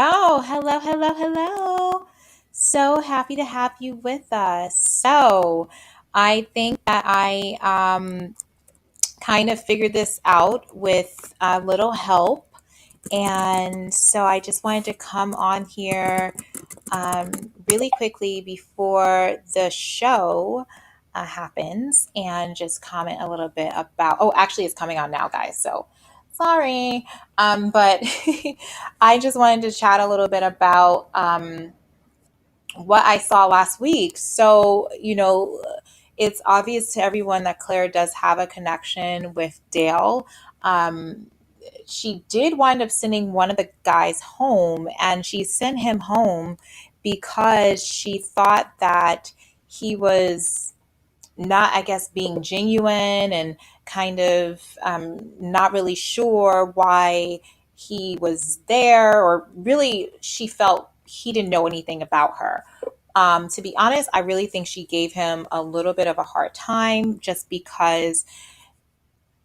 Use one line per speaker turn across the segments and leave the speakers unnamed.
Oh, hello, hello, hello. So happy to have you with us. So, I think that I kind of figured this out with a little help. And so I just wanted to come on here um, really quickly before the show happens and just comment a little bit about. Oh, actually, it's coming on now, guys. So sorry. But I just wanted to chat a little bit about what I saw last week. So, it's obvious to everyone that Claire does have a connection with Dale. Um, she did wind up sending one of the guys home, and she sent him home because she thought that he was not, I guess, being genuine and kind of not really sure why he was there, or really, she felt he didn't know anything about her. To be honest, I really think she gave him a little bit of a hard time just because,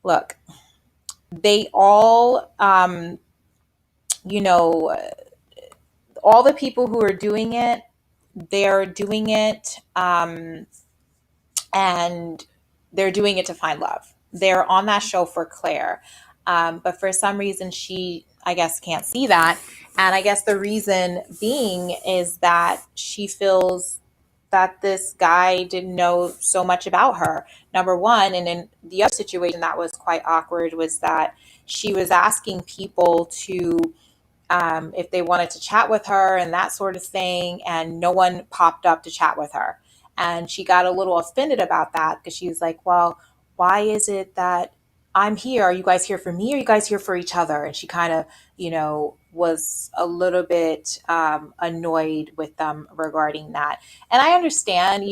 look, they all, you know, all the people who are doing it, they're doing it and they're doing it to find love. They're on that show for Claire. But for some reason, she, I guess, can't see that. And I guess the reason being is that she feels that this guy didn't know so much about her, number one. And then the other situation that was quite awkward was that she was asking people to if they wanted to chat with her and that sort of thing, and no one popped up to chat with her. And she got a little offended about that because she was like, well, why is it that I'm here? Are you guys here for me? Or are you guys here for each other? And she kind of, was a little bit annoyed with them regarding that. And I understand,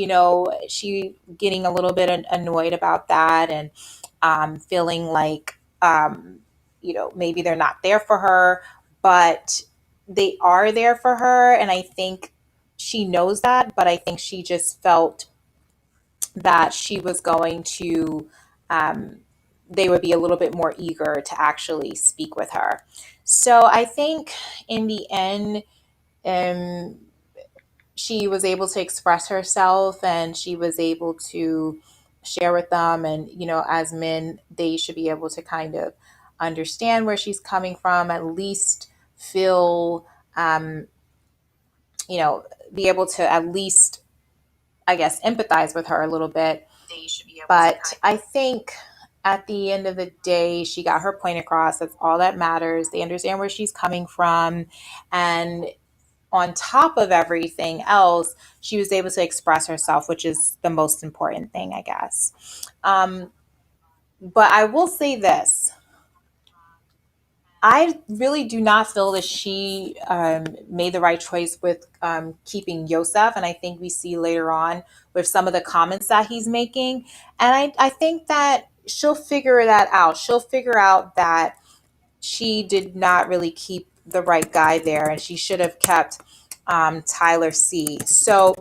she getting a little bit annoyed about that and feeling like, maybe they're not there for her, but they are there for her. And I think she knows that, but I think she just felt that she was going to, um, they would be a little bit more eager to actually speak with her. So I think in the end, um, she was able to express herself and she was able to share with them. And, as men, they should be able to kind of understand where she's coming from, at least feel, um, you know, be able to at least, I guess, empathize with her a little bit. But I think at the end of the day, she got her point across. That's all that matters. They understand where she's coming from. And on top of everything else, she was able to express herself, which is the most important thing, I guess. Um, but I will say this. I really do not feel that she made the right choice with keeping Yosef. And I think we see later on with some of the comments that he's making. And I think that she'll figure that out. She'll figure out that she did not really keep the right guy there, and she should have kept Tyler C. So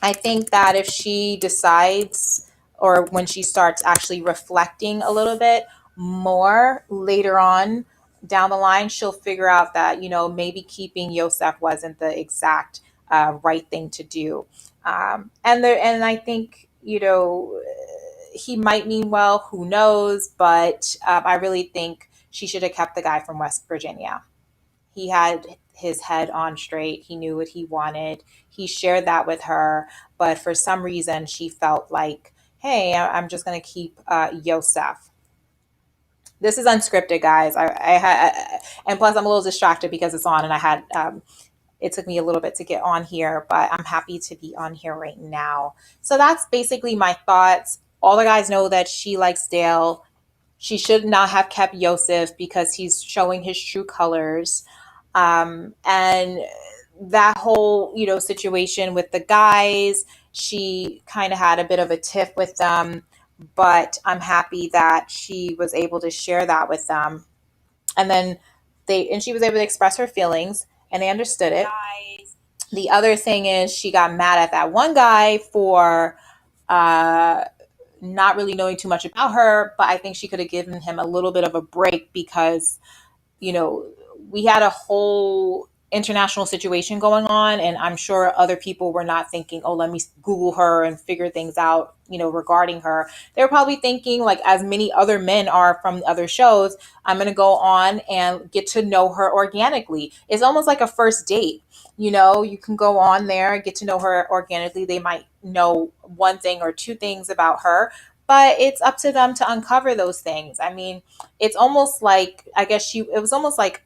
I think that if she decides, or when she starts actually reflecting a little bit more later on down the line, she'll figure out that, maybe keeping Yosef wasn't the exact right thing to do. And I think, he might mean well, who knows, but I really think she should have kept the guy from West Virginia. He had his head on straight. He knew what he wanted. He shared that with her, but for some reason, she felt like, hey, I'm just going to keep Yosef. This is unscripted, guys. I had, and plus, I'm a little distracted because it's on, and I had. It took me a little bit to get on here, but I'm happy to be on here right now. So that's basically my thoughts. All the guys know that she likes Dale. She should not have kept Yosef because he's showing his true colors. And that whole, situation with the guys, she kind of had a bit of a tiff with them, but I'm happy that she was able to share that with them. And then she was able to express her feelings and they understood it. The other thing is she got mad at that one guy for, uh, not really knowing too much about her, but I think she could have given him a little bit of a break because, you know, we had a whole international situation going on, and I'm sure other people were not thinking, oh, let me Google her and figure things out, regarding her. They were probably thinking, like as many other men are from other shows, I'm going to go on and get to know her organically. It's almost like a first date. You can go on there and get to know her organically. They might know one thing or two things about her, but it's up to them to uncover those things. I mean, it's almost like, I guess it was almost like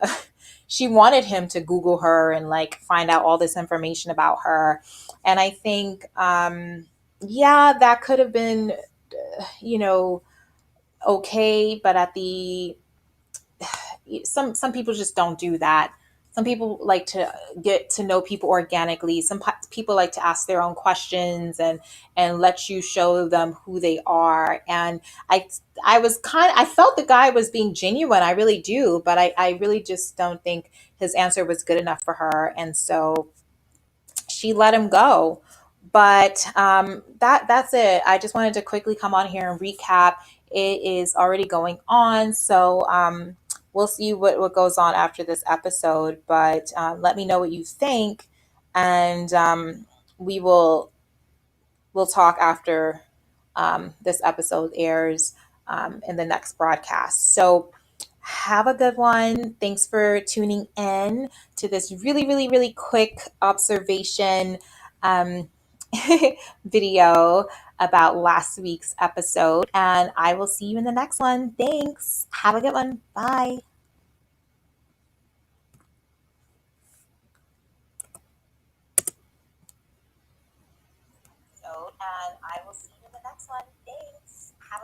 she wanted him to Google her and like find out all this information about her. And I think, yeah, that could have been, you know, okay, but at the some people just don't do that. Some people like to get to know people organically. Some people like to ask their own questions and let you show them who they are. And I I felt the guy was being genuine. I really do, but I really just don't think his answer was good enough for her. And so she let him go. But that's it. I just wanted to quickly come on here and recap. It is already going on, so we'll see what goes on after this episode. But let me know what you think, and we will we'll talk after this episode airs in the next broadcast. So have a good one. Thanks for tuning in to this really, really, really quick observation um, video about last week's episode. And I will see you in the next one. Thanks. Have a good one. Bye. And I will see you in the next one. Thanks.